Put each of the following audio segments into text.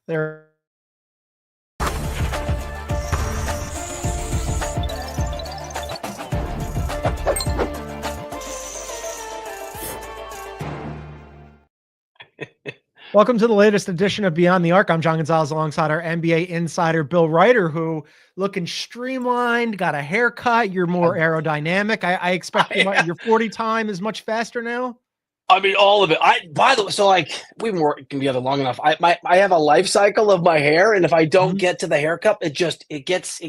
There. Welcome to the latest edition of Beyond the Arc. I'm John Gonzalez alongside our NBA insider, Bill Ryder, who looking streamlined, got a haircut. You're more aerodynamic. I expect your 40 time is much faster now. I mean, all of it. By the way, so like we've been working together long enough. I have a life cycle of my hair, and if I don't get to the haircut, it gets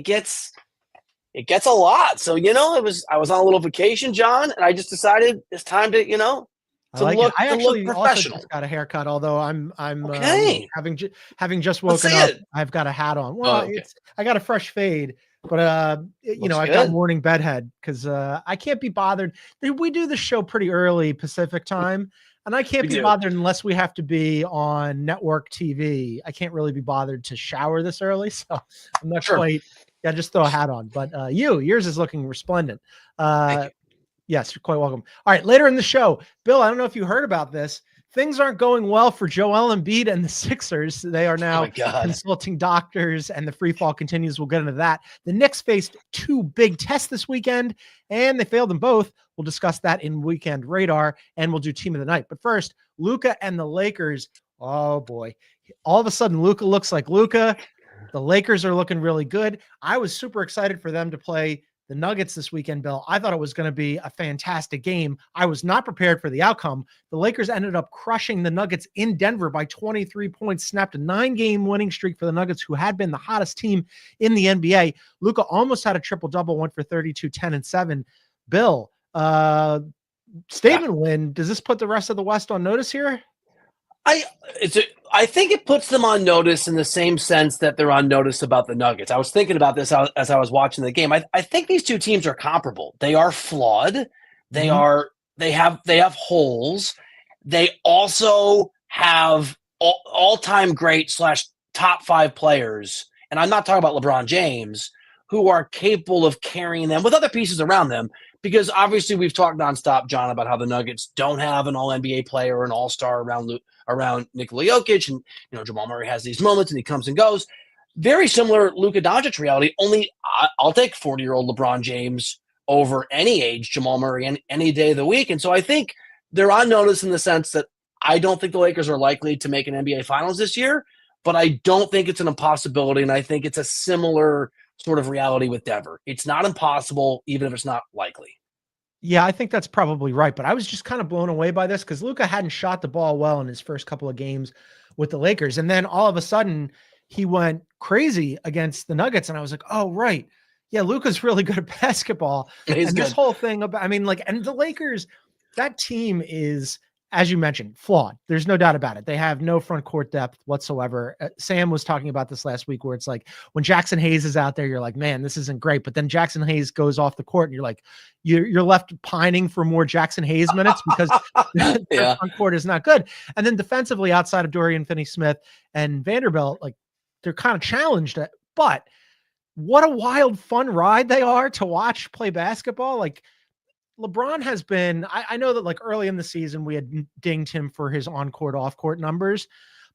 a lot. So I was on a little vacation, John, and I just decided it's time to look professional. Also just got a haircut, although I'm okay. Having just woken up. I've got a hat on. Well, okay. I got a fresh fade. But, I've got morning bedhead because I can't be bothered. We do the show pretty early Pacific time, and I can't be bothered unless we have to be on network TV. I can't really be bothered to shower this early, so I'm not quite. Yeah, just throw a hat on. But yours is looking resplendent. Yes, you're quite welcome. All right, later in the show, Bill, I don't know if you heard about this. Things aren't going well for Joel Embiid and the Sixers. They are now consulting doctors, and the free fall continues. We'll get into that. The Knicks faced two big tests this weekend, and they failed them both. We'll discuss that in Weekend Radar, and we'll do Team of the Night. But first, Luka and the Lakers. Oh, boy. All of a sudden, Luka looks like Luka. The Lakers are looking really good. I was super excited for them to play the Nuggets this weekend, Bill. I thought it was going to be a fantastic game. I was not prepared for the outcome. The Lakers ended up crushing the Nuggets in Denver by 23 points, snapped a 9-game winning streak for the Nuggets, who had been the hottest team in the NBA. Luka almost had a triple-double, went for 32, 10, and 7. Bill, statement win. Does this put the rest of the West on notice here? I think it puts them on notice in the same sense that they're on notice about the Nuggets. I was thinking about this as I was watching the game. I think these two teams are comparable. They are flawed. They have holes. They also have all-time great / top 5 players. And I'm not talking about LeBron James, who are capable of carrying them with other pieces around them. Because obviously we've talked nonstop, John, about how the Nuggets don't have an all-NBA player or an all-star around Nikola Jokic, and Jamal Murray has these moments and he comes and goes. Very similar Luka Doncic reality. Only I'll take 40-year-old LeBron James over any age Jamal Murray any day of the week. And so I think they're on notice in the sense that I don't think the Lakers are likely to make an NBA Finals this year, but I don't think it's an impossibility, and I think it's a similar sort of reality with Denver. It's not impossible, even if it's not likely. Yeah, I think that's probably right. But I was just kind of blown away by this because Luka hadn't shot the ball well in his first couple of games with the Lakers. And then all of a sudden he went crazy against the Nuggets. And I was like, oh, right. Yeah, Luka's really good at basketball. This whole thing about, and the Lakers, that team is, as you mentioned, flawed. There's no doubt about it. They have no front court depth whatsoever. Sam was talking about this last week where it's like when Jackson Hayes is out there, you're like, man, this isn't great. But then Jackson Hayes goes off the court and you're like, you're left pining for more Jackson Hayes minutes because their front court is not good. And then defensively, outside of Dorian Finney-Smith and Vanderbilt, like they're kind of challenged. But what a wild, fun ride they are to watch play basketball. Like, LeBron has been, I know that like early in the season, we had dinged him for his on-court, off-court numbers,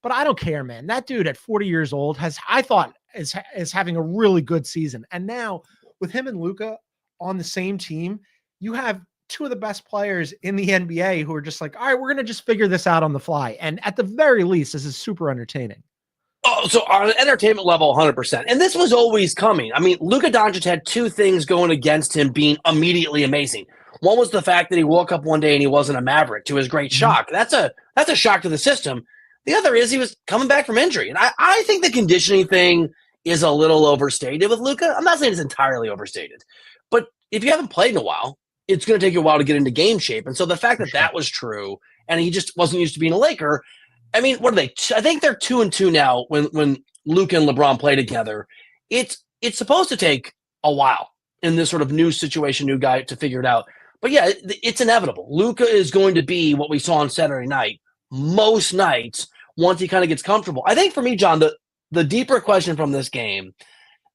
but I don't care, man. That dude at 40 years old I thought is having a really good season. And now with him and Luka on the same team, you have two of the best players in the NBA who are just like, all right, we're going to just figure this out on the fly. And at the very least, this is super entertaining. Oh, so on an entertainment level, 100%. And this was always coming. I mean, Luka Doncic had two things going against him being immediately amazing. One was the fact that he woke up one day and he wasn't a Maverick, to his great shock. That's a shock to the system. The other is he was coming back from injury. And I think the conditioning thing is a little overstated with Luka. I'm not saying it's entirely overstated. But if you haven't played in a while, it's going to take you a while to get into game shape. And so the fact that was true and he just wasn't used to being a Laker, I mean, what are they? I think they're 2-2 now when Luka and LeBron play together. It's supposed to take a while in this sort of new situation, new guy to figure it out. But yeah, it's inevitable. Luka is going to be what we saw on Saturday night most nights once he kind of gets comfortable. I think for me, John, the deeper question from this game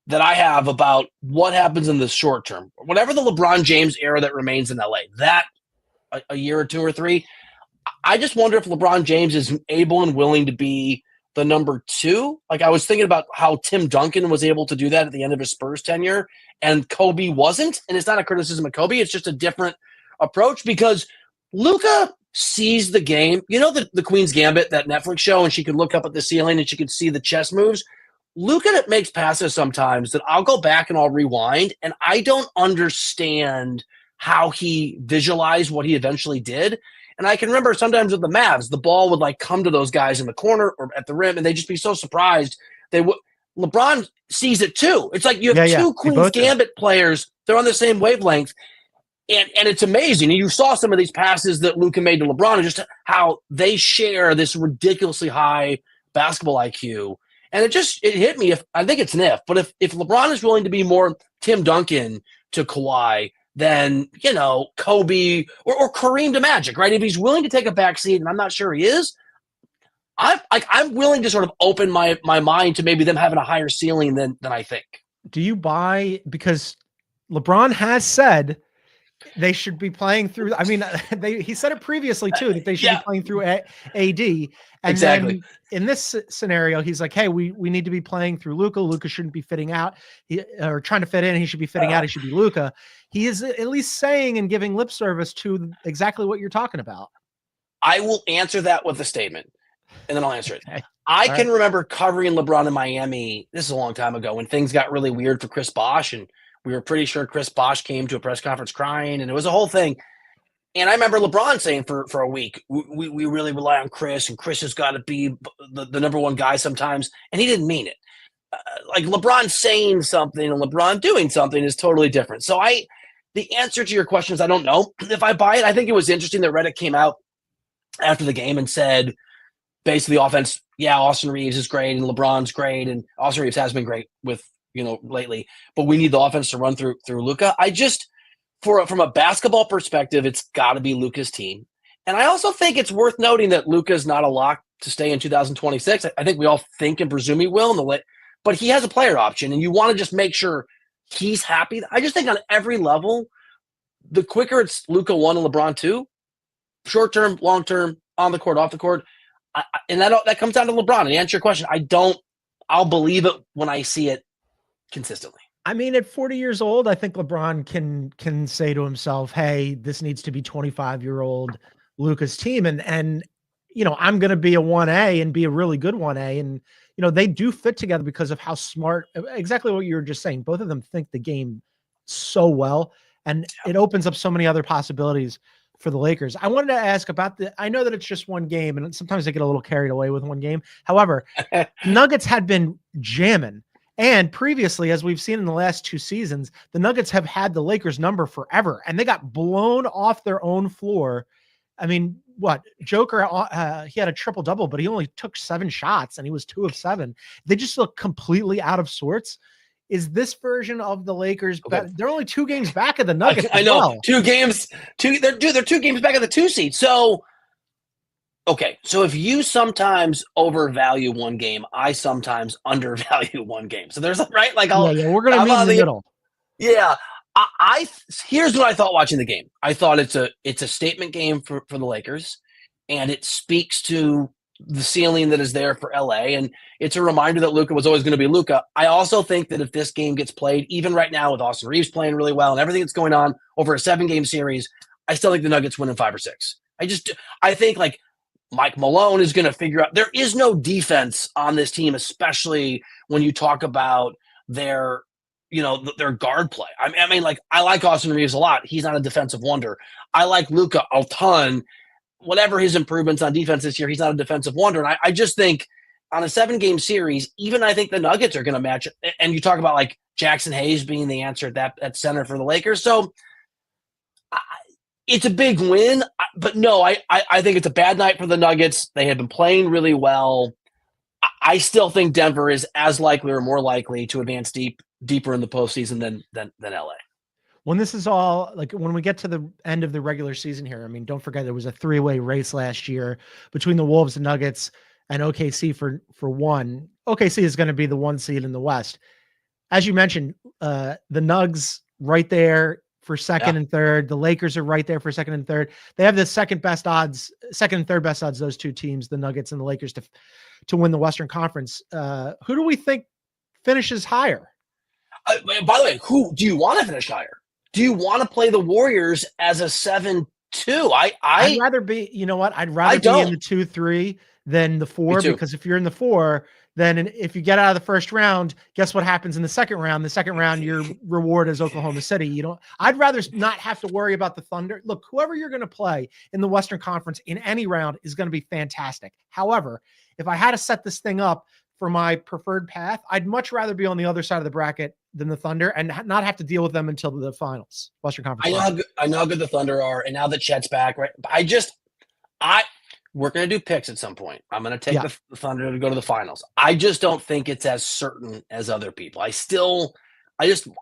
that I have about what happens in the short term, whatever the LeBron James era that remains in LA, that a year or two or three, I just wonder if LeBron James is able and willing to be the number 2. Like, I was thinking about how Tim Duncan was able to do that at the end of his Spurs tenure, and Kobe wasn't. And it's not a criticism of Kobe. It's just a different approach because Luka sees the game. You know the Queen's Gambit, that Netflix show, and she could look up at the ceiling and she could see the chess moves? Luka makes passes sometimes that I'll go back and I'll rewind, and I don't understand how he visualized what he eventually did. And I can remember sometimes with the Mavs, the ball would like come to those guys in the corner or at the rim, and they'd just be so surprised. LeBron sees it too. It's like you have two Queen's Gambit players. They're on the same wavelength. And it's amazing. And you saw some of these passes that Luka made to LeBron and just how they share this ridiculously high basketball IQ. And it hit me. I think it's an if. But if LeBron is willing to be more Tim Duncan to Kawhi than, Kobe or Kareem to Magic, right? If he's willing to take a back seat, and I'm not sure he is, I'm willing to sort of open my mind to maybe them having a higher ceiling than I think. Do you buy, because LeBron has said they should be playing through. I mean, he said it previously too, that they should be playing through AD. And exactly. Then in this scenario, he's like, hey, we need to be playing through Luka. Luka shouldn't be fitting out or trying to fit in. He should be fitting out. He should be Luka. He is at least saying and giving lip service to exactly what you're talking about. I will answer that with a statement, and then I'll answer it. Okay. I can remember covering LeBron in Miami. This is a long time ago when things got really weird for Chris Bosh, and we were pretty sure Chris Bosh came to a press conference crying, and it was a whole thing. And I remember LeBron saying for a week, we really rely on Chris, and Chris has got to be the number one guy sometimes. And he didn't mean it. Like LeBron saying something and LeBron doing something is totally different. So the answer to your question is I don't know if I buy it. I think it was interesting that Reddit came out after the game and said, basically the offense, Austin Reeves is great and LeBron's great, and Austin Reeves has been great with, lately, but we need the offense to run through Luka. From a basketball perspective, it's got to be Luka's team. And I also think it's worth noting that Luka is not a lock to stay in 2026. I think we all think and presume he will, but he has a player option, and you want to just make sure he's happy. I just think on every level, the quicker it's Luka 1 and LeBron 2, short term, long term, on the court, off the court, and that comes down to LeBron. And to answer your question, I'll believe it when I see it consistently. I mean, at 40 years old, I think LeBron can say to himself, hey, this needs to be 25-year-old Luka's team. And I'm going to be a 1A and be a really good 1A. And, they do fit together because of how smart, exactly what you were just saying. Both of them think the game so well, and it opens up so many other possibilities for the Lakers. I wanted to ask about I know that it's just one game, and sometimes they get a little carried away with one game. However, Nuggets had been jamming. And previously, as we've seen in the last 2 seasons, the Nuggets have had the Lakers number forever, and they got blown off their own floor. I mean, Joker, he had a triple-double, but he only took 7 shots, and he was 2 of 7. They just look completely out of sorts. Is this version of the Lakers better? They're only 2 games back of the Nuggets. I know. Well. 2 games. They're 2 games back of the 2 seed. So, so if you sometimes overvalue one game, I sometimes undervalue one game. So there's right, like we're gonna meet in the middle. Yeah, here's what I thought watching the game. I thought it's a statement game for the Lakers, and it speaks to the ceiling that is there for LA, and it's a reminder that Luka was always going to be Luka. I also think that if this game gets played, even right now with Austin Reeves playing really well and everything that's going on over a 7-game series, I still think the Nuggets win in 5 or 6. I think like Mike Malone is going to figure out there is no defense on this team, especially when you talk about their guard play. I mean, like, I like Austin Reeves a lot. He's not a defensive wonder. I like Luka a ton. Whatever his improvements on defense this year, he's not a defensive wonder. And I just think on a 7-game series, even I think the Nuggets are going to match. And you talk about like Jackson Hayes being the answer at center for the Lakers. So it's a big win, but no, I think it's a bad night for the Nuggets. They have been playing really well. I still think Denver is as likely or more likely to advance deeper in the postseason than LA. When this is all, like, when we get to the end of the regular season here, I mean, don't forget there was a 3-way race last year between the Wolves and Nuggets and OKC for 1. OKC is going to be the 1 seed in the West. As you mentioned, the Nugs right there for second and third. The Lakers are right there for second and third. They have the second and third best odds, those two teams, the Nuggets and the Lakers, to win the Western Conference. Who do we think finishes higher? By the way, who do you want to finish higher? Do you want to play the Warriors as a 7-2? I'd rather be, you know what? I'd rather be in the 2-3 than the 4, because if you're in the 4, then if you get out of the first round, guess what happens in the second round? The second round, your reward is Oklahoma City. I'd rather not have to worry about the Thunder. Look, whoever you're going to play in the Western Conference in any round is going to be fantastic. However, if I had to set this thing up for my preferred path, I'd much rather be on the other side of the bracket than the Thunder and not have to deal with them until the finals, Western Conference. I know how good the Thunder are, and now that Chet's back, right? We're going to do picks at some point. I'm going to take the Thunder to go to the finals. I just don't think it's as certain as other people. I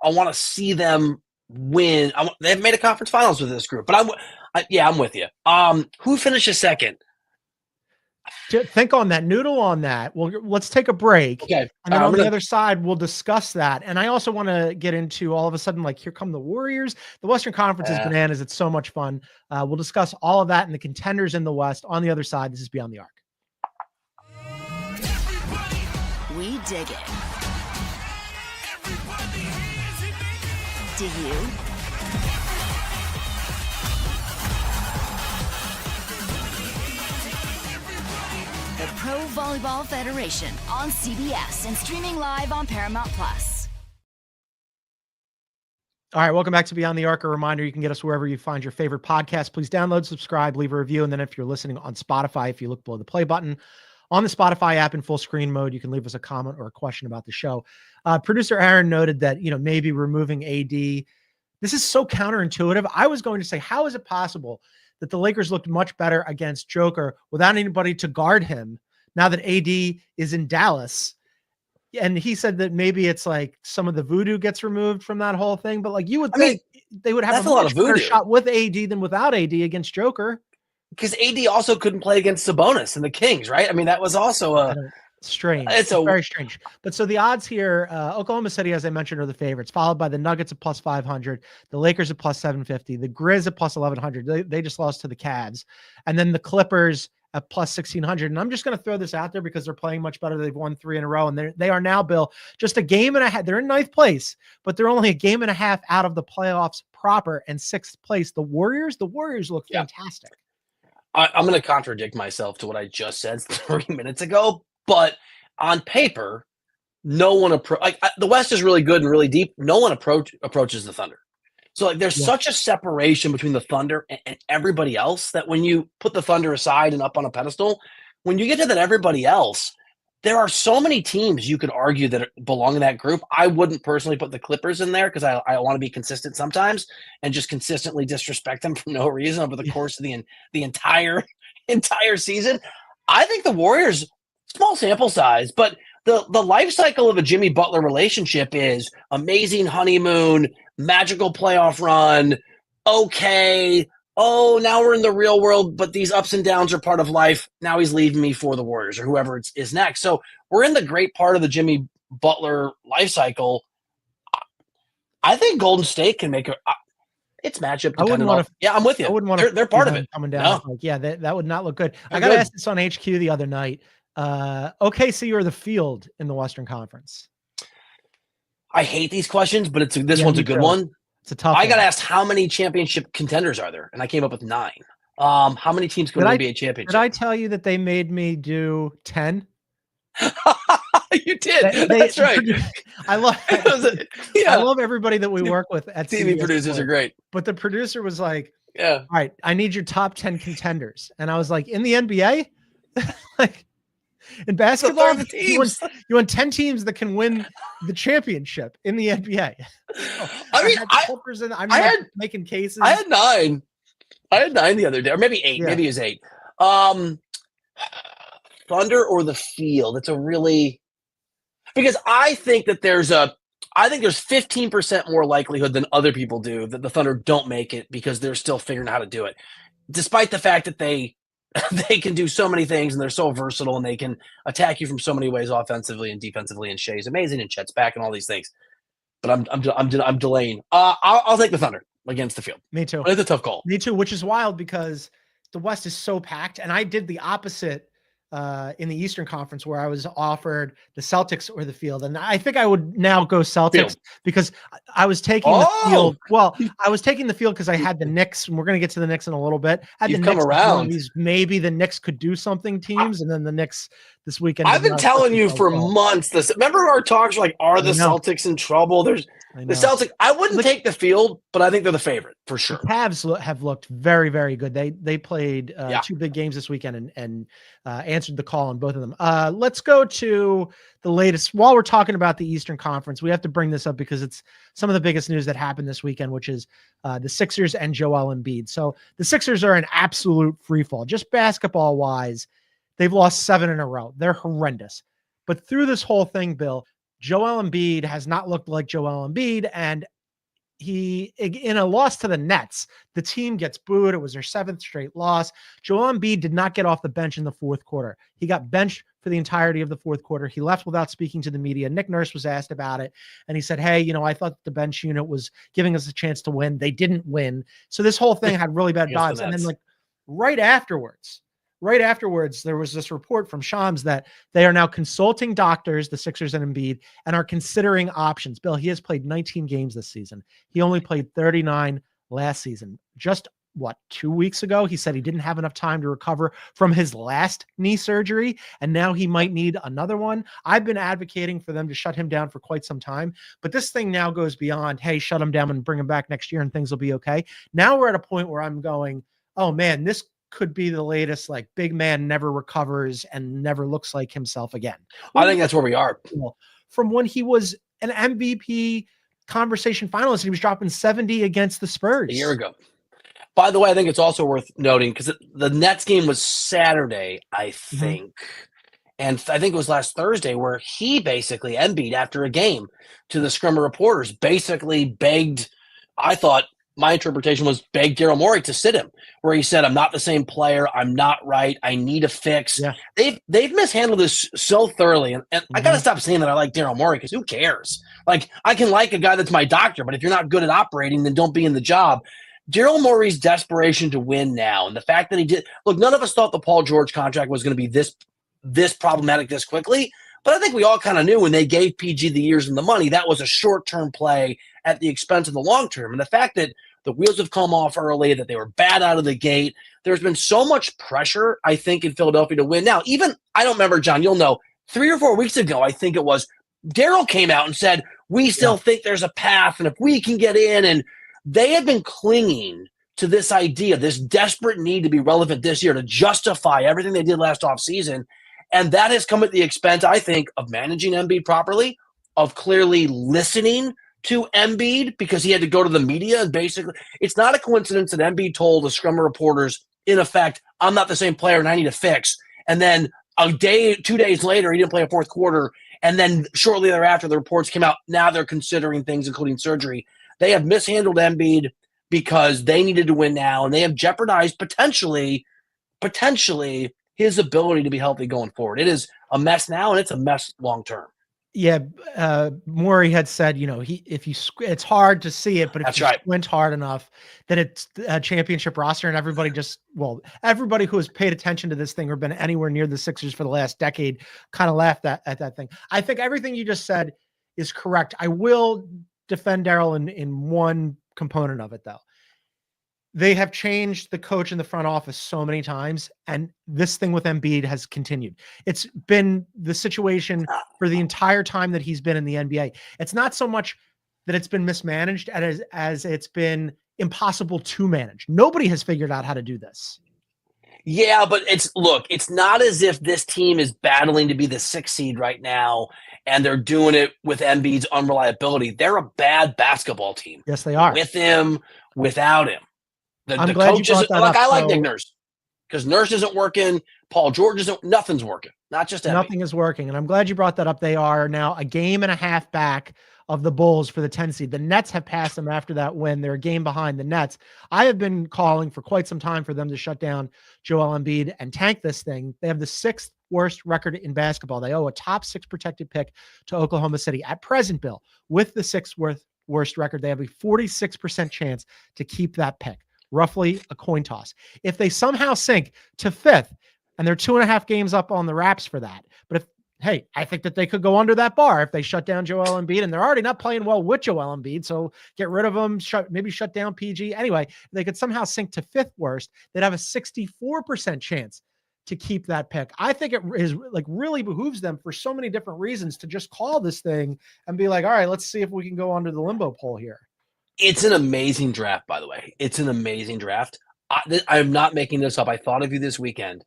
want to see them win. They haven't made a conference finals with this group, but I'm with you. Who finishes second? Think on that, noodle on that. Well, let's take a break. Okay. And then on the other side, we'll discuss that. And I also want to get into all of a sudden, like, here come the Warriors. The Western Conference is bananas. It's so much fun. We'll discuss all of that and the contenders in the West on the other side. This is Beyond the Arc. We dig it. Do you? The Pro Volleyball Federation on CBS and streaming live on Paramount Plus. All right, welcome back to Beyond the Arc. A reminder, you can get us wherever you find your favorite podcast. Please download, subscribe, leave a review, and then if you're listening on Spotify, if you look below the play button on the Spotify app in full screen mode, you can leave us a comment or a question about the show. Producer Aaron noted that, maybe removing AD. This is so counterintuitive. I was going to say, how is it possible that the Lakers looked much better against Joker without anybody to guard him now that AD is in Dallas? And he said that maybe it's like some of the voodoo gets removed from that whole thing, but like you would think they would have a much better shot with AD than without AD against Joker. Because AD also couldn't play against Sabonis and the Kings, right? I mean, that was also strange. It's very strange. But so the odds here, Oklahoma City, as I mentioned, are the favorites, followed by the Nuggets at plus 500, the Lakers at plus 750, the Grizz at plus 1100. They just lost to the Cavs. And then the Clippers at plus 1600. And I'm just going to throw this out there because they're playing much better. They've won 3 in a row. And they are now, Bill, just a game and a half. They're in 9th place, but they're only a game and a half out of the playoffs proper and 6th place. The Warriors look fantastic. I'm going to contradict myself to what I just said 3 minutes ago. But on paper, no one the West is really good and really deep. No one approaches the Thunder. So there's such a separation between the Thunder and everybody else that when you put the Thunder aside and up on a pedestal, when you get to that everybody else, there are so many teams you could argue that belong in that group. I wouldn't personally put the Clippers in there because I want to be consistent sometimes and just consistently disrespect them for no reason over the course of the entire season. I think the Warriors, small sample size, but the life cycle of a Jimmy Butler relationship is amazing honeymoon, magical playoff run, okay, oh, now we're in the real world, but these ups and downs are part of life. Now he's leaving me for the Warriors or whoever is next. So we're in the great part of the Jimmy Butler life cycle. I think Golden State can make it's matchup dependent on. Yeah, I'm with you. I wouldn't want to. They're part of it. Coming down, that would not look good. I got asked this on HQ the other night. OKC or the Field in the Western Conference? I hate these questions, but this one's a good one. It's a tough one. I got asked how many championship contenders are there, and I came up with 9. How many teams can win the NBA championship? Did I tell you that they made me do 10? You did. That's right. I love everybody that we work with at TV. Producers are great. But the producer was like, all right, I need your top 10 contenders. And I was like, in the NBA? Like, in basketball, you want 10 teams that can win the championship in the NBA. I'm not making cases. I had 9. I had 9 the other day, or maybe 8. Yeah. Maybe it was 8. Thunder or the Field? It's a really because I think that there's 15% more likelihood than other people do that the Thunder don't make it because they're still figuring out how to do it, despite the fact that they can do so many things and they're so versatile and they can attack you from so many ways offensively and defensively. And Shai's amazing and Chet's back and all these things. But I'm delaying. I'll take the Thunder. against the field. Me too. But it's a tough call. Me too, which is wild because the West is so packed. And I did the opposite in the Eastern Conference where I was offered the Celtics or the field. And I think I would now go Celtics because I was taking the field. Well, I was taking the field because I had the Knicks, and we're going to get to the Knicks in a little bit. You've come around. Maybe the Knicks could do something teams, and then the Knicks this weekend. I've been telling you for months this. Remember our talks like, are the Celtics in trouble? There's the Celtics. I wouldn't take the field, but I think they're the favorite for sure. The Cavs have looked very, very good. They played 2 big games this weekend and answered the call on both of them. Let's go to the latest. While we're talking about the Eastern Conference, we have to bring this up because it's some of the biggest news that happened this weekend, which is the Sixers and Joel Embiid. So the Sixers are an absolute freefall. Just basketball wise, they've lost 7 in a row. They're horrendous. But through this whole thing, Bill, Joel Embiid has not looked like Joel Embiid, and he, in a loss to the Nets, the team gets booed. It was their 7th straight loss. Joel Embiid did not get off the bench in the fourth quarter. He got benched for the entirety of the fourth quarter. He left without speaking to the media. Nick Nurse was asked about it, and he said, hey, I thought the bench unit was giving us a chance to win. They didn't win. So this whole thing had really bad vibes. And then right afterwards, there was this report from Shams that they are now consulting doctors, the Sixers and Embiid, and are considering options. Bill, he has played 19 games this season. He only played 39 last season. Just 2 weeks ago, he said he didn't have enough time to recover from his last knee surgery, and now he might need another one. I've been advocating for them to shut him down for quite some time, but this thing now goes beyond, hey, shut him down and bring him back next year and things will be okay. Now we're at a point where I'm going, oh man, this could be the latest, big man never recovers and never looks like himself again. I think that's where we are. From when he was an MVP conversation finalist, he was dropping 70 against the Spurs a year ago. By the way, I think it's also worth noting because the Nets game was Saturday, I think. And I think it was last Thursday where he basically, Embiid, after a game to the scrum of reporters, basically begged, I thought, my interpretation was beg Daryl Morey to sit him, where he said, I'm not the same player. I'm not right. I need a fix. Yeah. They've mishandled this so thoroughly. And I got to stop saying that I like Daryl Morey because who cares? I can like a guy that's my doctor, but if you're not good at operating, then don't be in the job. Daryl Morey's desperation to win now, and the fact that he did – look, none of us thought the Paul George contract was going to be this problematic this quickly, but I think we all kind of knew when they gave PG the years and the money, that was a short-term play at the expense of the long-term. And the fact that the wheels have come off early, that they were bad out of the gate, there's been so much pressure, I think, in Philadelphia to win. Now, even – I don't remember, John, you'll know, 3 or 4 weeks ago, I think it was, Daryl came out and said, we still think there's a path, and if we can get in, and they had been clinging to this idea, this desperate need to be relevant this year to justify everything they did last offseason. And that has come at the expense, I think, of managing Embiid properly, of clearly listening to Embiid because he had to go to the media. And basically, it's not a coincidence that Embiid told the scrum of reporters, in effect, I'm not the same player and I need a fix. And then 2 days later, he didn't play a fourth quarter. And then shortly thereafter, the reports came out. Now they're considering things, including surgery. They have mishandled Embiid because they needed to win now, and they have jeopardized potentially his ability to be healthy going forward. It is a mess now, and it's a mess long term. Yeah, Morey had said, it's hard to see it, but if you squint hard enough, that it's a championship roster, and everybody who has paid attention to this thing or been anywhere near the Sixers for the last decade kind of laughed at that thing. I think everything you just said is correct. I will defend Daryl in one component of it, though. They have changed the coach in the front office so many times, and this thing with Embiid has continued. It's been the situation for the entire time that he's been in the NBA. It's not so much that it's been mismanaged as it's been impossible to manage. Nobody has figured out how to do this. Yeah, but it's not as if this team is battling to be the 6th seed right now, and they're doing it with Embiid's unreliability. They're a bad basketball team. Yes, they are. With him, without him. I'm glad you brought that up. I like Nick Nurse because Nurse isn't working. Paul George isn't. Nothing's working. Not just Embiid. Nothing is working, and I'm glad you brought that up. They are now a game and a half back of the Bulls for the 10 seed. The Nets have passed them after that win. They're a game behind the Nets. I have been calling for quite some time for them to shut down Joel Embiid and tank this thing. They have the 6th worst record in basketball. They owe a top 6 protected pick to Oklahoma City at present, Bill, with the 6th worst record, they have a 46% chance to keep that pick, roughly a coin toss. If they somehow sink to 5th, and they're 2.5 games up on the Raps for that, but if, hey, I think that they could go under that bar if they shut down Joel Embiid, and they're already not playing well with Joel Embiid, so get rid of them, maybe shut down PG. Anyway, if they could somehow sink to 5th worst, they'd have a 64% chance to keep that pick. I think it is like really behooves them for so many different reasons to just call this thing and be like, all right, let's see if we can go under the limbo poll here. It's an amazing draft, by the way. It's an amazing draft. I'm not making this up. I thought of you this weekend.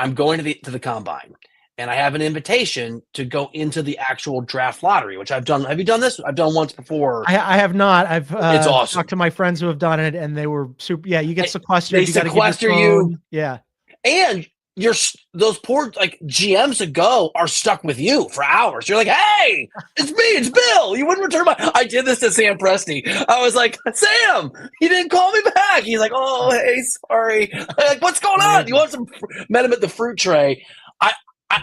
I'm going to the combine, and I have an invitation to go into the actual draft lottery, which I've done. Have you done this? I've done once before. I have not. It's awesome. Talked to my friends who have done it, and they were super. Yeah, you get sequestered. They sequester you. Yeah, and those poor like GMs that go are stuck with you for hours. You're like, hey, it's me, it's Bill. You wouldn't return I did this to Sam Presti. I was like, Sam, he didn't call me back. He's like, oh, hey, sorry. I'm like, what's going on? You want some? Met him at the fruit tray.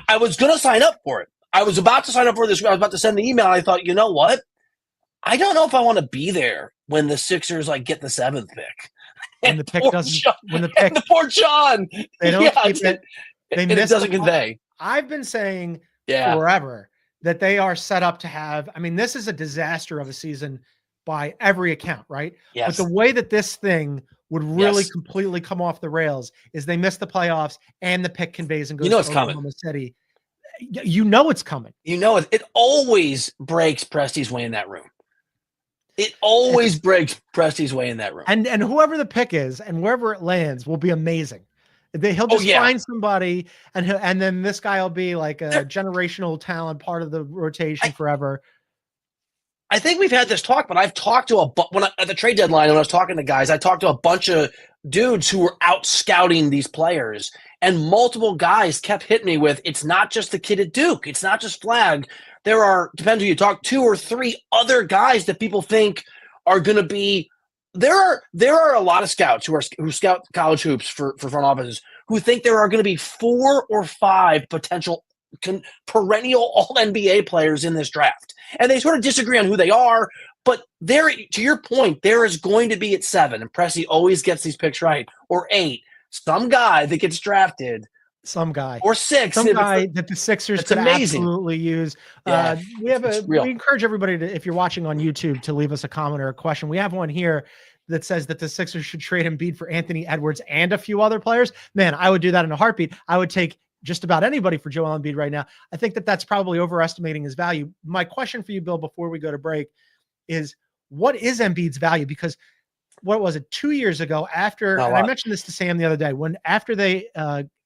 I was gonna sign up for it. I was about to sign up for this. I was about to send the email. I thought, you know what? I don't know if I want to be there when the Sixers like get the 7th pick. When the pick doesn't, when the pick, and the poor John, they don't keep it. It doesn't convey. I've been saying forever that they are set up to have. I mean, this is a disaster of a season by every account, right? Yes. But the way that this thing would really completely come off the rails is they miss the playoffs and the pick conveys and goes to Oklahoma City. You know it's coming. You know it. It always breaks Presti's way in that room. It always breaks Presti's way in that room. And whoever the pick is and wherever it lands will be amazing. He'll just find somebody, and then this guy will be like a generational talent, part of the rotation forever. I think we've had this talk, but I've talked to at the trade deadline when I was talking to guys, I talked to a bunch of dudes who were out scouting these players, and multiple guys kept hitting me with, it's not just the kid at Duke. It's not just Flag. There are, depends who you talk, 2 or 3 other guys that people think are going to be. There are a lot of scouts who scout college hoops for front offices who think there are going to be 4 or 5 potential perennial All-NBA players in this draft. And they sort of disagree on who they are, but there, to your point, there is going to be at 7, and Presti always gets these picks right, or 8, some guy that gets drafted. Some guy. Or 6. Some guy that the Sixers could absolutely use. Yeah, we encourage everybody to, if you're watching on YouTube, to leave us a comment or a question. We have one here that says that the Sixers should trade Embiid for Anthony Edwards and a few other players. Man, I would do that in a heartbeat. I would take just about anybody for Joel Embiid right now. I think that that's probably overestimating his value. My question for you, Bill, before we go to break is, what is Embiid's value? Because what was it, 2 years ago after, and I mentioned this to Sam the other day,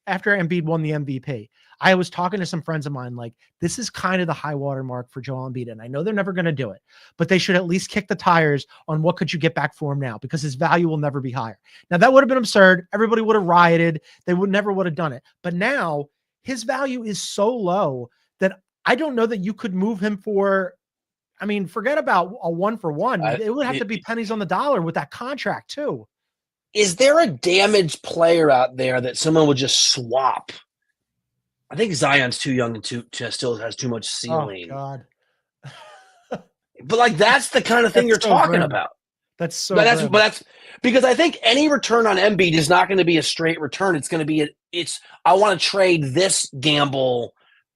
after Embiid won the MVP, I was talking to some friends of mine, like, this is kind of the high water mark for Joel Embiid. And I know they're never going to do it, but they should at least kick the tires on what could you get back for him now, because his value will never be higher. Now, that would have been absurd. Everybody would have rioted. They never would have done it. But now his value is so low that I don't know that you could move him for, I mean, forget about a 1-for-1. It would have to be pennies on the dollar with that contract too. Is there a damaged player out there that someone would just swap? I think Zion's too young and still has too much ceiling. Oh, God. But like, that's the kind of thing you're talking about. That's so. But that's because I think any return on Embiid is not going to be a straight return. It's going to be I want to trade this gamble,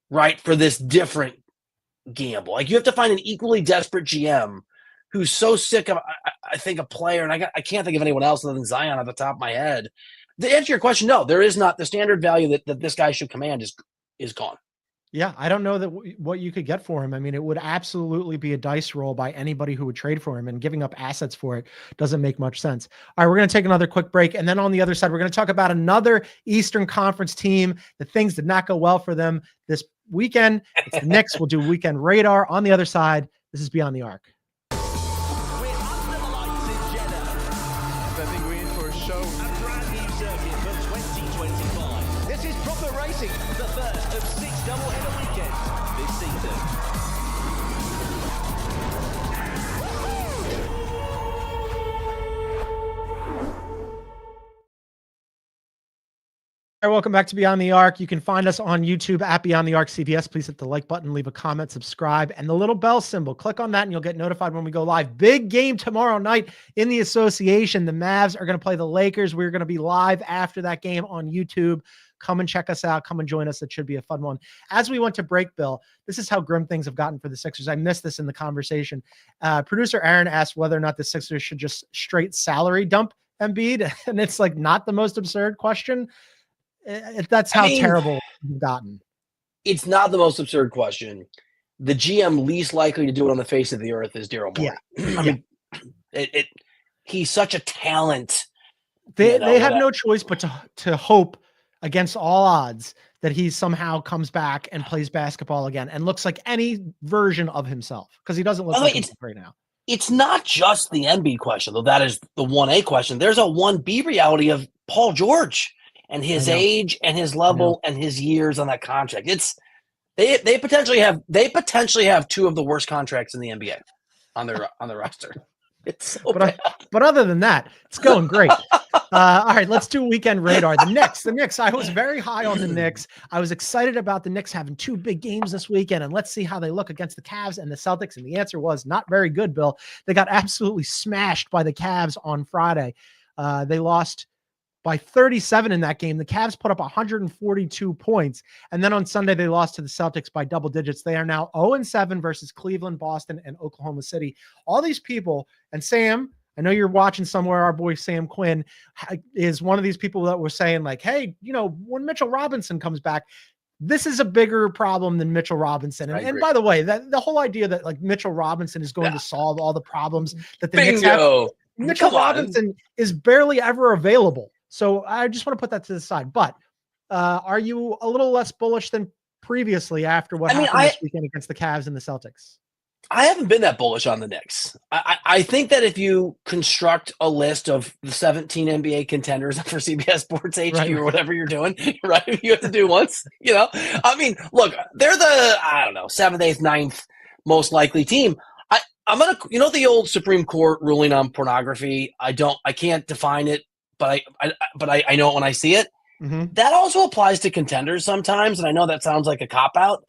right, for this different gamble. Like, you have to find an equally desperate GM who's so sick of, I think, a player, and I can't think of anyone else other than Zion off the top of my head. To answer your question, no, there is not. The standard value that this guy should command is gone. Yeah, I don't know that what you could get for him. I mean, it would absolutely be a dice roll by anybody who would trade for him, and giving up assets for it doesn't make much sense. All right, we're going to take another quick break, and then on the other side, we're going to talk about another Eastern Conference team. The things did not go well for them this weekend. It's the Knicks. We'll do Weekend Radar on the other side. This is Beyond the Arc. All right, welcome back to Beyond the Arc. You can find us on YouTube at Beyond the Arc CBS. Please hit the like button, leave a comment, subscribe, and the little bell symbol. Click on that and you'll get notified when we go live. Big game tomorrow night in the association. The Mavs are going to play the Lakers. We're going to be live after that game on YouTube. Come and check us out. Come and join us. It should be a fun one. As we went to break, Bill, this is how grim things have gotten for the Sixers. I missed this in the conversation. Producer Aaron asked whether or not the Sixers should just straight salary dump Embiid. And it's like not the most absurd question. That's how terrible you've gotten. It's not the most absurd question. The GM least likely to do it on the face of the earth is Daryl Morey. Yeah. I mean, he's such a talent. They have no choice but to hope against all odds that he somehow comes back and plays basketball again and looks like any version of himself, because he doesn't look like himself right now. It's not just the Embiid question, though. That is the 1A question. There's a 1B reality of Paul George and his age and his level and his years on that contract. They potentially have two of the worst contracts in the NBA on their roster. It's so bad. But other than that, it's going great. All right, let's do weekend radar. The Knicks. I was very high on the Knicks. I was excited about the Knicks having two big games this weekend, and let's see how they look against the Cavs and the Celtics. And the answer was not very good, Bill. They got absolutely smashed by the Cavs on Friday. They lost by 37 in that game. The Cavs put up 142 points. And then on Sunday, they lost to the Celtics by double digits. They are now 0-7 versus Cleveland, Boston, and Oklahoma City. All these people, and Sam, I know you're watching somewhere, our boy Sam Quinn is one of these people that were saying like, hey, when Mitchell Robinson comes back, this is a bigger problem than Mitchell Robinson. And by the way, that the whole idea that like Mitchell Robinson is going to solve all the problems that the Knicks have. Mitchell Robinson is barely ever available. So I just want to put that to the side. But are you a little less bullish than previously after what happened this weekend against the Cavs and the Celtics? I haven't been that bullish on the Knicks. I think that if you construct a list of the 17 NBA contenders for CBS Sports HQ or whatever you're doing, right? You have to do once, I mean, look, they're the, 7th, 8th, 9th most likely team. I'm going to, the old Supreme Court ruling on pornography. I can't define it, but I know it when I see it. Mm-hmm. That also applies to contenders sometimes. And I know that sounds like a cop-out.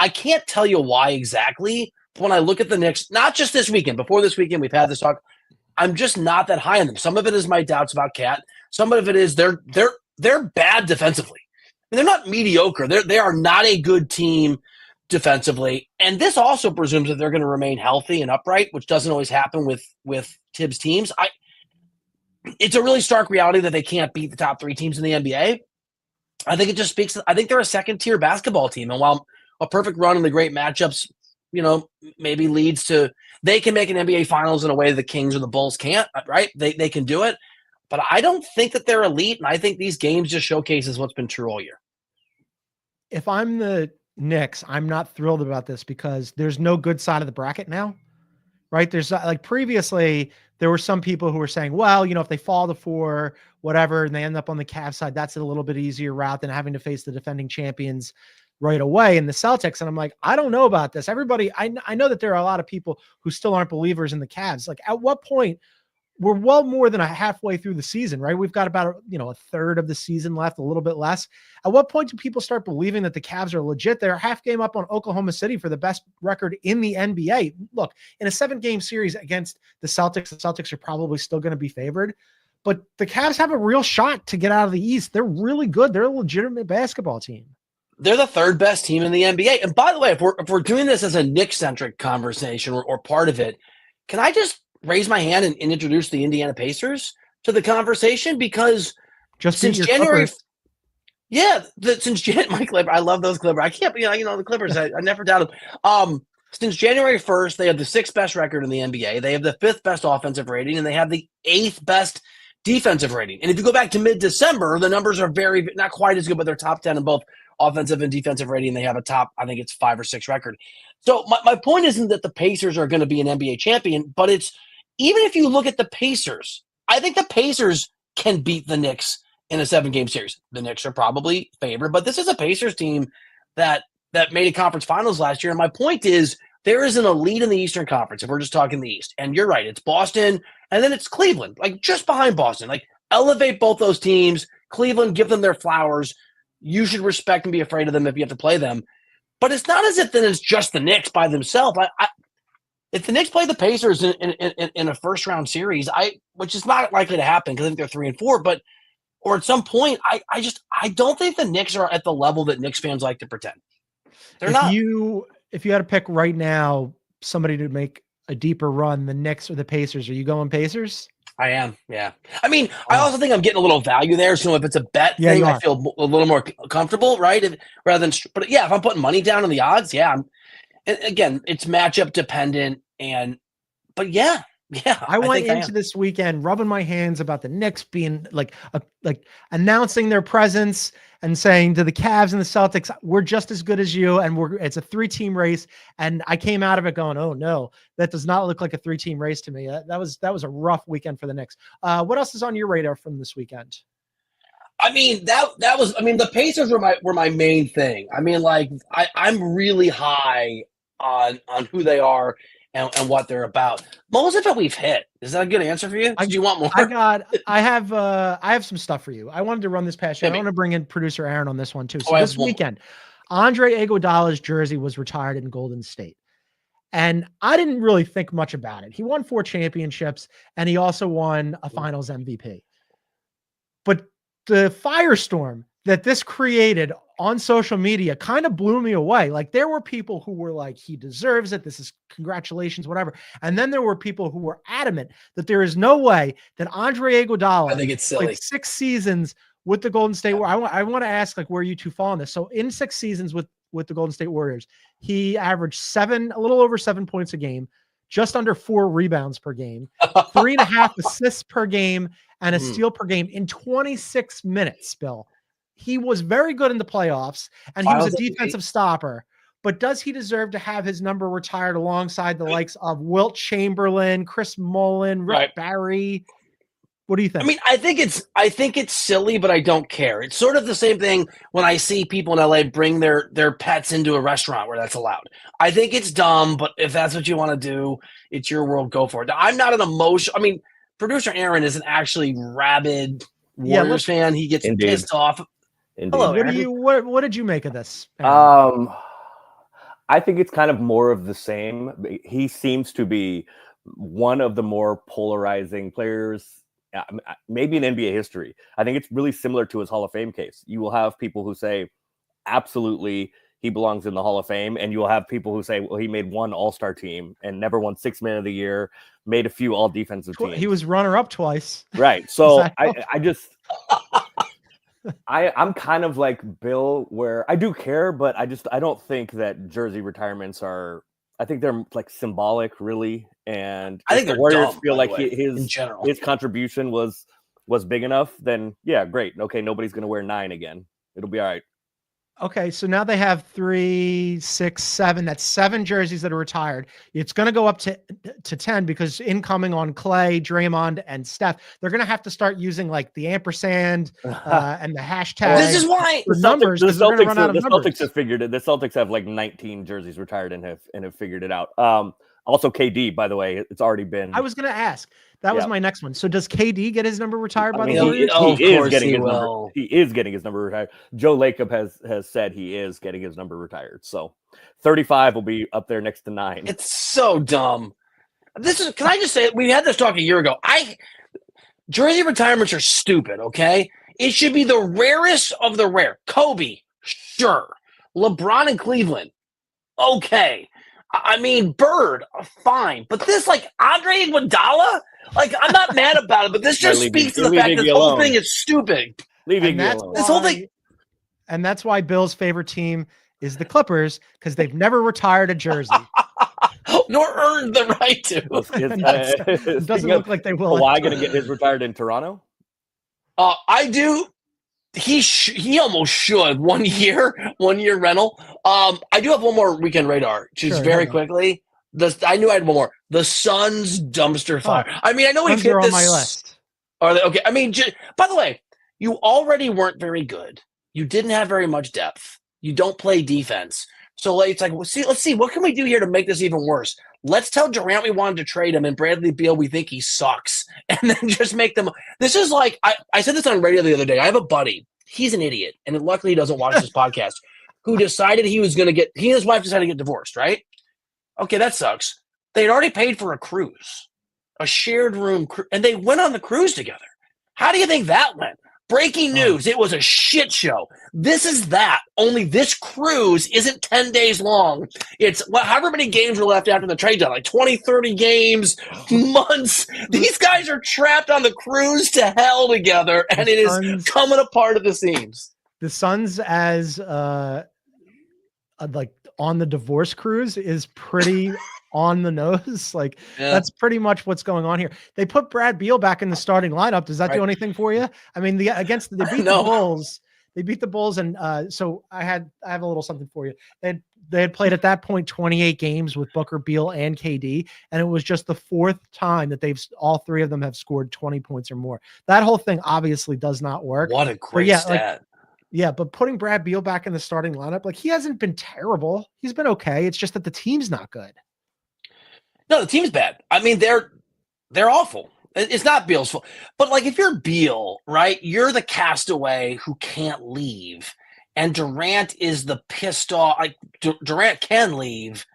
I can't tell you why exactly. But when I look at the Knicks, not just this weekend, before this weekend, we've had this talk. I'm just not that high on them. Some of it is my doubts about Cat. Some of it is they're bad defensively. I mean, they're not mediocre. They are not a good team defensively. And this also presumes that they're going to remain healthy and upright, which doesn't always happen with Tibbs teams. It's a really stark reality that they can't beat the top three teams in the NBA. I think it just speaks. I think they're a second-tier basketball team. And while a perfect run in the great matchups, maybe leads to they can make an NBA Finals in a way the Kings or the Bulls can't, right? They can do it. But I don't think that they're elite, and I think these games just showcases what's been true all year. If I'm the Knicks, I'm not thrilled about this because there's no good side of the bracket now, right? There's like previously there were some people who were saying, well, if they fall to 4, whatever, and they end up on the Cavs side, that's a little bit easier route than having to face the defending champions right away in the Celtics. And I'm like, I don't know about this. Everybody, I know that there are a lot of people who still aren't believers in the Cavs. Like at what point, we're well more than a halfway through the season, right? We've got about, a third of the season left, a little bit less. At what point do people start believing that the Cavs are legit? They're a half game up on Oklahoma City for the best record in the NBA. Look, in a 7-game series against the Celtics are probably still going to be favored, but the Cavs have a real shot to get out of the East. They're really good. They're a legitimate basketball team. They're the third best team in the NBA. And by the way, if we're doing this as a Knicks-centric conversation or part of it, can I just raise my hand and introduce the Indiana Pacers to the conversation? Because since January, my Clipper, I love those Clippers. I can't, the Clippers. I never doubted them. Since January 1st, they have the 6th best record in the NBA. They have the 5th best offensive rating, and they have the 8th best defensive rating. And if you go back to mid-December, the numbers are not quite as good, but they're top 10 in both offensive and defensive rating. They have a top, I think it's 5 or 6 record. So my point isn't that the Pacers are going to be an NBA champion, but it's even if you look at the Pacers, I think the Pacers can beat the Knicks in a 7-game series. The Knicks are probably favored, but this is a Pacers team that made a conference finals last year. And my point is there is an elite in the Eastern Conference, if we're just talking the East. And you're right, it's Boston, and then it's Cleveland, like just behind Boston. Like elevate both those teams, Cleveland, give them their flowers. You should respect and be afraid of them if you have to play them. But it's not as if then it's just the Knicks by themselves. If the Knicks play the Pacers in a first-round series, which is not likely to happen because I think they're 3-4, or at some point, I don't think the Knicks are at the level that Knicks fans like to pretend. They're not. If you had to pick right now somebody to make a deeper run, the Knicks or the Pacers, are you going Pacers? I am, yeah. I mean, I also think I'm getting a little value there. So if it's a bet thing, I feel a little more comfortable, right? But if I'm putting money down on the odds, yeah. Again, it's matchup dependent, but yeah. I went into this weekend rubbing my hands about the Knicks being like announcing their presence and saying to the Cavs and the Celtics, we're just as good as you, and it's a 3-team race. And I came out of it going, oh no, that does not look like a 3-team race to me. That was a rough weekend for the Knicks. What else is on your radar from this weekend? I mean, the Pacers were my main thing. I mean, like I'm really high on who they are and what they're about. Most of it we've hit. Is that a good answer for you? Do you want more? I have some stuff for you. I wanted to run this past you. I want to bring in producer Aaron on this one too. So this weekend, Andre Iguodala's jersey was retired in Golden State. And I didn't really think much about it. He won 4 championships and he also won a finals MVP. But the firestorm that this created on social media kind of blew me away. Like there were people who were like, he deserves it. This is congratulations, whatever. And then there were people who were adamant that there is no way that Andre Iguodala, I think it's silly, 6 seasons with the Golden State. I want to ask like where you two fall on this. So in 6 seasons with the Golden State Warriors, he averaged a little over 7 points a game, just under 4 rebounds per game, 3.5 assists per game, and a steal per game in 26 minutes, Bill. He was very good in the playoffs, and he was a defensive stopper. But does he deserve to have his number retired alongside the likes of Wilt Chamberlain, Chris Mullin, Rick Barry? What do you think? I mean, I think it's silly, but I don't care. It's sort of the same thing when I see people in LA bring their pets into a restaurant where that's allowed. I think it's dumb, but if that's what you want to do, it's your world, go for it. I'm not an emotion. I mean, producer Aaron is an actually rabid Warriors fan. He gets pissed off. Indeed. Hello, what did you make of this? I think it's kind of more of the same. He seems to be one of the more polarizing players, maybe in NBA history. I think it's really similar to his Hall of Fame case. You will have people who say, absolutely, he belongs in the Hall of Fame. And you will have people who say, well, he made 1 All-Star team and never won 6 Man of the Year, made a few all-defensive teams. He was runner-up twice. Right. So I just... I'm kind of like Bill, where I do care, but I don't think that jersey retirements are. I think they're like symbolic, really. And I think the Warriors feel like his contribution was big enough. Then yeah, great. Okay, nobody's gonna wear 9 again. It'll be all right. Okay, so now they have 3, 6, 7. That's 7 jerseys that are retired. It's going to go up to 10 because incoming on Clay, Draymond, and Steph, they're going to have to start using like the ampersand and the hashtag. This is why the Celtics have figured it. The Celtics have like 19 jerseys retired and have figured it out. Also, KD, by the way, it's already been. I was going to ask. That was my next one. So does KD get his number retired by the Warriors? He is getting his number retired. Joe Lacob has said he is getting his number retired. So 35 will be up there next to 9. It's so dumb. Can I just say, we had this talk a year ago. Jersey retirements are stupid, okay? It should be the rarest of the rare. Kobe, sure. LeBron in Cleveland, okay. I mean, Bird, fine. But this, like, Andre Iguodala? Like, I'm not mad about it, but this just speaks to the fact that the whole thing is stupid. This whole thing. And that's why Bill's favorite team is the Clippers, because they've never retired a jersey. Nor earned the right to. It doesn't look like they will. Kawhi going to get his retired in Toronto? I do. He almost should. 1 year rental. I do have one more weekend radar. Just very quickly. I knew I had one more. The Suns dumpster fire. I mean, I know we've hit this. On my list. Are they okay? I mean, by the way, you already weren't very good. You didn't have very much depth. You don't play defense. So it's like, let's see, what can we do here to make this even worse? Let's tell Durant we wanted to trade him, and Bradley Beal we think he sucks, and then just make them. This is like I said this on radio the other day. I have a buddy. He's an idiot, and luckily he doesn't watch this podcast. Who decided he was going to get? He and his wife decided to get divorced, right? Okay, that sucks. They had already paid for a cruise, a shared room, and they went on the cruise together. How do you think that went? Breaking news, it was a shit show. This is that. Only this cruise isn't 10 days long. It's however many games were left after the trade deadline, like 20, 30 games, months. These guys are trapped on the cruise to hell together, and it is coming apart at the seams. The Suns as like on the divorce cruise is pretty on the nose. Like that's pretty much what's going on here. They put Brad Beal back in the starting lineup. Does that do anything for you? I mean, they beat the Bulls. They beat the Bulls, and so I have a little something for you. They had played at that point 28 games with Booker, Beal, and KD, and it was just the fourth time that all three of them have scored 20 points or more. That whole thing obviously does not work. What a great stat. But putting Brad Beal back in the starting lineup, like he hasn't been terrible. He's been okay. It's just that the team's not good. No, the team's bad. I mean, they're awful. It's not Beal's fault. But, like, if you're Beal, right, you're the castaway who can't leave. And Durant is the pissed off. Like, Durant can leave.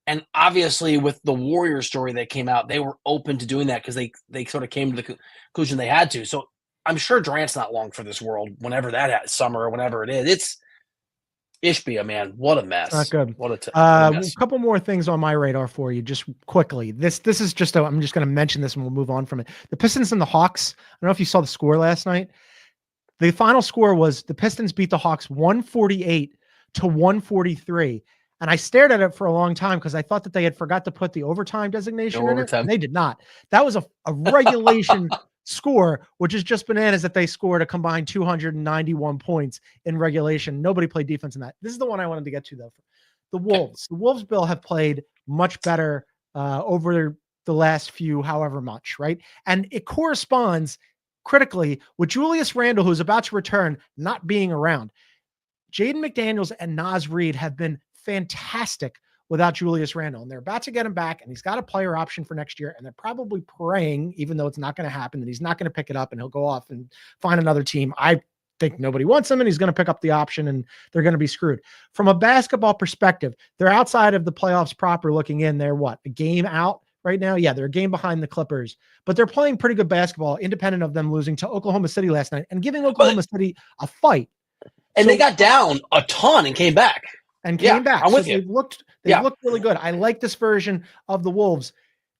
And obviously, with the Warriors story that came out, they were open to doing that because they sort of came to the conclusion they had to. So I'm sure Durant's not long for this world whenever that summer or whenever it is. It's Ishbia, man, what a mess. Not good. What a mess. A couple more things on my radar for you, just quickly. This is just I'm just going to mention this and we'll move on from it. The Pistons and the Hawks. I don't know if you saw the score last night. The final score was the Pistons beat the Hawks 148-143. And I stared at it for a long time because I thought that they had forgot to put the overtime designation in it. And they did not. That was a regulation score, which is just bananas that they scored a combined 291 points in regulation. Nobody played defense in that. This is the one I wanted to get to, though. The Wolves. The Wolves, Bill, have played much better over the last few however much, right? And it corresponds critically with Julius Randle, who's about to return, not being around. Jaden McDaniels and Naz Reid have been fantastic without Julius Randle, and they're about to get him back, and he's got a player option for next year, and they're probably praying, even though it's not going to happen, that he's not going to pick it up and he'll go off and find another team. I think nobody wants him, and he's going to pick up the option, and they're going to be screwed. From a basketball perspective, they're outside of the playoffs proper looking in. They're what, a game out right now? Yeah, they're a game behind the Clippers, but they're playing pretty good basketball, independent of them losing to Oklahoma City last night and giving Oklahoma City a fight. And they got down a ton and came back. I'm with you. They've looked really good. I like this version of the Wolves.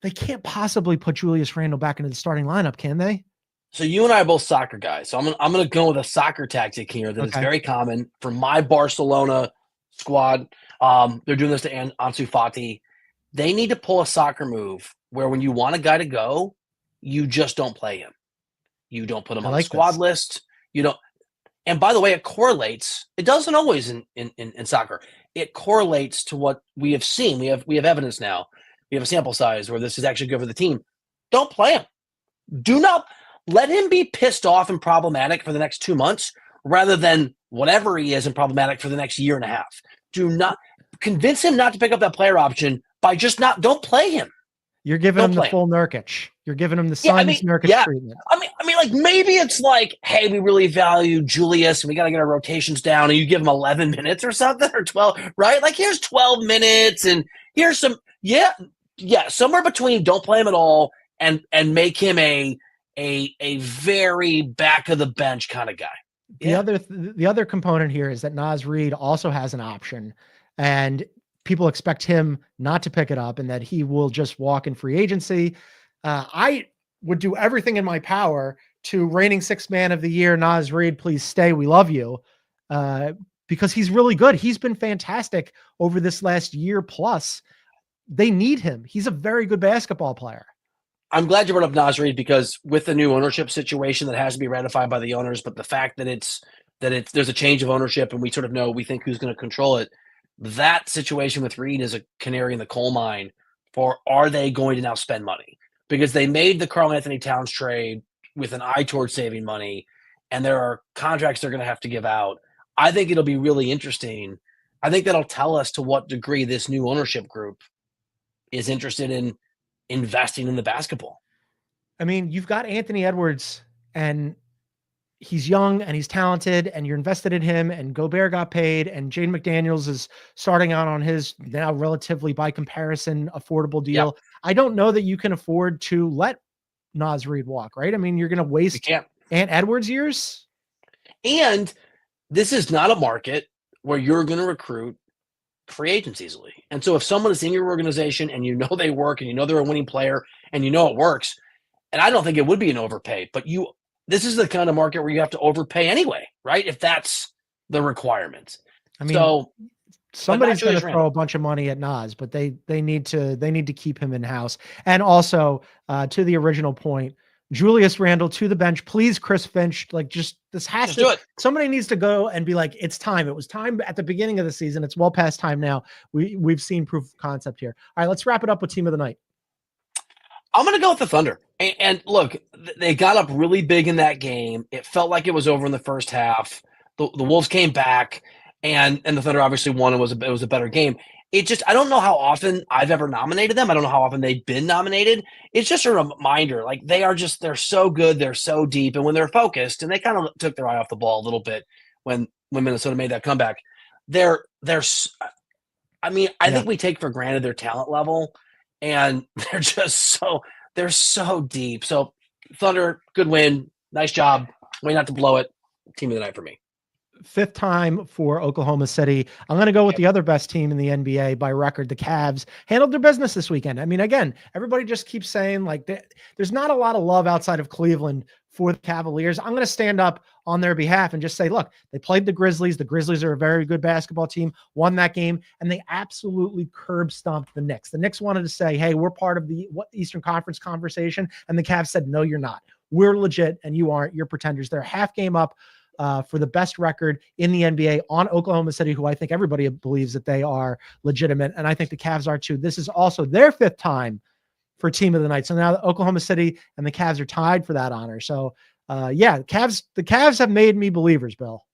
They can't possibly put Julius Randle back into the starting lineup, can they? So you and I are both soccer guys. So I'm gonna go with a soccer tactic here that is very common for my Barcelona squad. They're doing this to Ansu Fati. They need to pull a soccer move where when you want a guy to go, you just don't play him. You don't put him on the squad list. You don't. And by the way, it correlates. It doesn't always in soccer. It correlates to what we have seen. We have evidence now. We have a sample size where this is actually good for the team. Don't play him. Do not let him be pissed off and problematic for the next 2 months rather than whatever he is and problematic for the next year and a half. Do not convince him not to pick up that player option by just don't play him. You're giving him the full Nurkic. You're giving him the Suns Nurkic treatment. I mean, like maybe it's like, hey, we really value Julius and we got to get our rotations down, and you give him 11 minutes or something, or 12, right? Like here's 12 minutes, and here's some, somewhere between don't play him at all and make him a very back of the bench kind of guy. The other component here is that Naz Reid also has an option, and people expect him not to pick it up and that he will just walk in free agency. I would do everything in my power to reigning sixth man of the year, Naz Reid, please stay. We love you. Because he's really good. He's been fantastic over this last year plus. They need him. He's a very good basketball player. I'm glad you brought up Naz Reid because with the new ownership situation that has to be ratified by the owners, but the fact that there's a change of ownership and we sort of know, we think who's going to control it. That situation with Reid is a canary in the coal mine for, are they going to now spend money? Because they made the Karl Anthony Towns trade with an eye towards saving money, and there are contracts they're going to have to give out. I think it'll be really interesting I think that'll tell us to what degree this new ownership group is interested in investing in the basketball. I mean, you've got Anthony Edwards, and he's young and he's talented, and you're invested in him, and Gobert got paid, and Jaden McDaniels is starting out on his now relatively, by comparison, affordable deal. Yep. I don't know that you can afford to let Naz Reid walk, right? I mean, you're going to waste Ant Edwards years. And this is not a market where you're going to recruit free agents easily. And so if someone is in your organization and you know they work and you know they're a winning player and you know it works, and I don't think it would be an overpay, but this is the kind of market where you have to overpay anyway, right? If that's the requirement. I mean, so somebody's going to throw a bunch of money at Naz, but they need to keep him in house. And also, to the original point, Julius Randle to the bench, please, Chris Finch. Like, just do it. Somebody needs to go and be like, it's time. It was time at the beginning of the season. It's well past time now. We've seen proof of concept here. All right, let's wrap it up with team of the night. I'm going to go with the Thunder. And look, they got up really big in that game. It felt like it was over in the first half. The Wolves came back, and the Thunder obviously won. It was a better game. I don't know how often I've ever nominated them. I don't know how often they've been nominated. It's just a reminder, like, they're so good. They're so deep. And when they're focused, and they kind of took their eye off the ball a little bit when Minnesota made that comeback, I think we take for granted their talent level, and they're so deep. So Thunder, good win. Nice job. Way not to blow it. Team of the night for me. Fifth time for Oklahoma City. I'm going to go with the other best team in the NBA by record. The Cavs handled their business this weekend. I mean, again, everybody just keeps saying, like, there's not a lot of love outside of Cleveland for the Cavaliers. I'm going to stand up on their behalf and just say, look, they played the Grizzlies. The Grizzlies are a very good basketball team, won that game, and they absolutely curb stomped the Knicks. The Knicks wanted to say, hey, we're part of the Eastern Conference conversation, and the Cavs said, no, you're not. We're legit, and you aren't. You're pretenders. They're half game up for the best record in the NBA on Oklahoma City, who I think everybody believes that they are legitimate. And I think the Cavs are too. This is also their fifth time for team of the night. So now Oklahoma City and the Cavs are tied for that honor. So the Cavs have made me believers, Bill.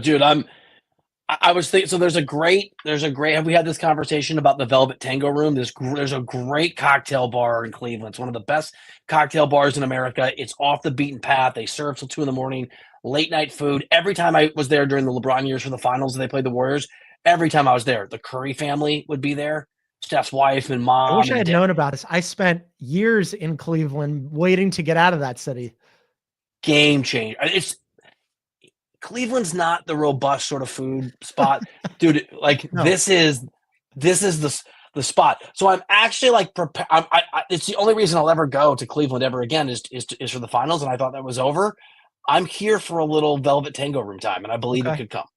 Dude, I was thinking, so there's a great, have we had this conversation about the Velvet Tango Room? There's a great cocktail bar in Cleveland. It's one of the best cocktail bars in America. It's off the beaten path. They serve till 2 a.m, late night food. Every time I was there during the LeBron years for the finals, and they played the Warriors, every time I was there, the Curry family would be there. Steph's wife and mom. I wish I had known about this. I spent years in Cleveland waiting to get out of that city. Game changer. Cleveland's not the robust sort of food spot, dude. Like, no. This is the spot. So I'm actually like prepared. It's the only reason I'll ever go to Cleveland ever again is for the finals. And I thought that was over. I'm here for a little Velvet Tango Room time, and I believe it could come.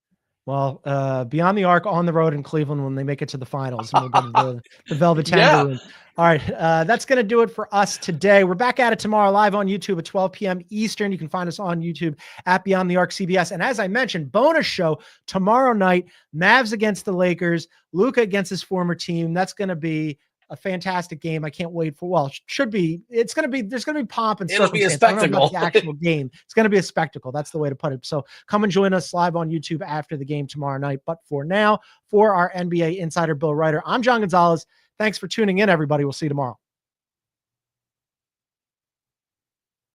Well, Beyond the Arc on the road in Cleveland when they make it to the finals. We'll go to the Velvet Tango Room. All right, that's going to do it for us today. We're back at it tomorrow live on YouTube at 12 p.m. Eastern. You can find us on YouTube at Beyond the Arc CBS. And as I mentioned, bonus show tomorrow night, Mavs against the Lakers, Luka against his former team. That's going to be a fantastic game. I can't wait for, well, there's going to be pomp and it'll be a spectacle. The actual game. It's going to be a spectacle. That's the way to put it. So come and join us live on YouTube after the game tomorrow night. But for now, for our NBA insider, Bill Ryder, I'm John Gonzalez. Thanks for tuning in, everybody. We'll see you tomorrow.